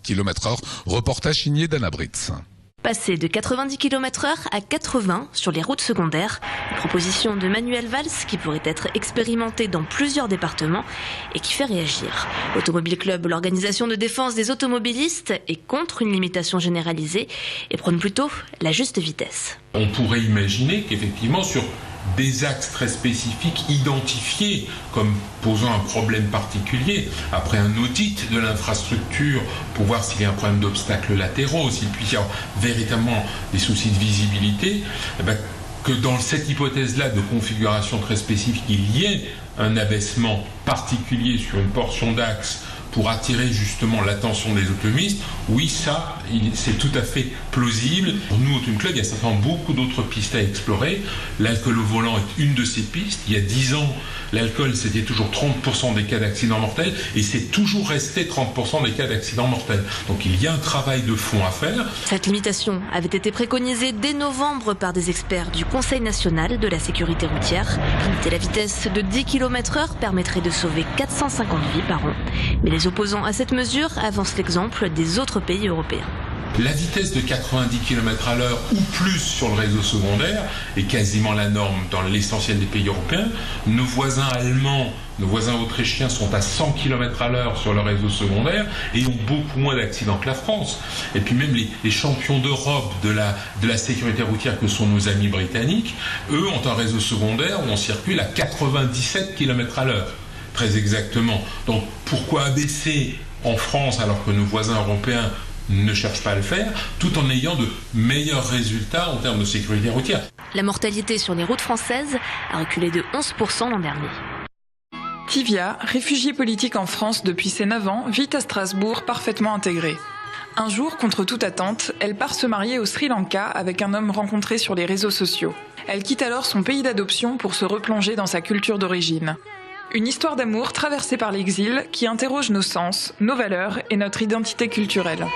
km/h. Reportage signé d'Anna Britz. Passer de 90 km/h à 80 sur les routes secondaires, une proposition de Manuel Valls qui pourrait être expérimentée dans plusieurs départements et qui fait réagir. Automobile Club, l'organisation de défense des automobilistes, est contre une limitation généralisée et prône plutôt la juste vitesse. On pourrait imaginer qu'effectivement sur des axes très spécifiques identifiés comme posant un problème particulier, après un audit de l'infrastructure pour voir s'il y a un problème d'obstacles latéraux, s'il puisse y avoir véritablement des soucis de visibilité, que dans cette hypothèse-là de configuration très spécifique, il y ait un abaissement particulier sur une portion d'axe pour attirer justement l'attention des automobilistes, oui, ça, c'est tout à fait plausible. Pour nous, Automobile Club, il y a certainement beaucoup d'autres pistes à explorer. L'alcool au volant est une de ces pistes. Il y a 10 ans, l'alcool, c'était toujours 30% des cas d'accidents mortels, et c'est toujours resté 30% des cas d'accidents mortels. Donc il y a un travail de fond à faire. Cette limitation avait été préconisée dès novembre par des experts du Conseil national de la sécurité routière. Limiter la vitesse de 10 km/h permettrait de sauver 450 vies par an. Mais les opposants à cette mesure avancent l'exemple des autres pays européens. La vitesse de 90 km/h ou plus sur le réseau secondaire est quasiment la norme dans l'essentiel des pays européens. Nos voisins allemands, nos voisins autrichiens sont à 100 km/h sur le réseau secondaire et ont beaucoup moins d'accidents que la France. Et puis même les champions d'Europe de la sécurité routière que sont nos amis britanniques, eux ont un réseau secondaire où on circule à 97 km/h. Très exactement. Donc pourquoi abaisser en France alors que nos voisins européens ne cherchent pas à le faire, tout en ayant de meilleurs résultats en termes de sécurité routière? La mortalité sur les routes françaises a reculé de 11% l'an dernier. Tivia, réfugiée politique en France depuis ses 9 ans, vit à Strasbourg parfaitement intégrée. Un jour, contre toute attente, elle part se marier au Sri Lanka avec un homme rencontré sur les réseaux sociaux. Elle quitte alors son pays d'adoption pour se replonger dans sa culture d'origine. Une histoire d'amour traversée par l'exil qui interroge nos sens, nos valeurs et notre identité culturelle.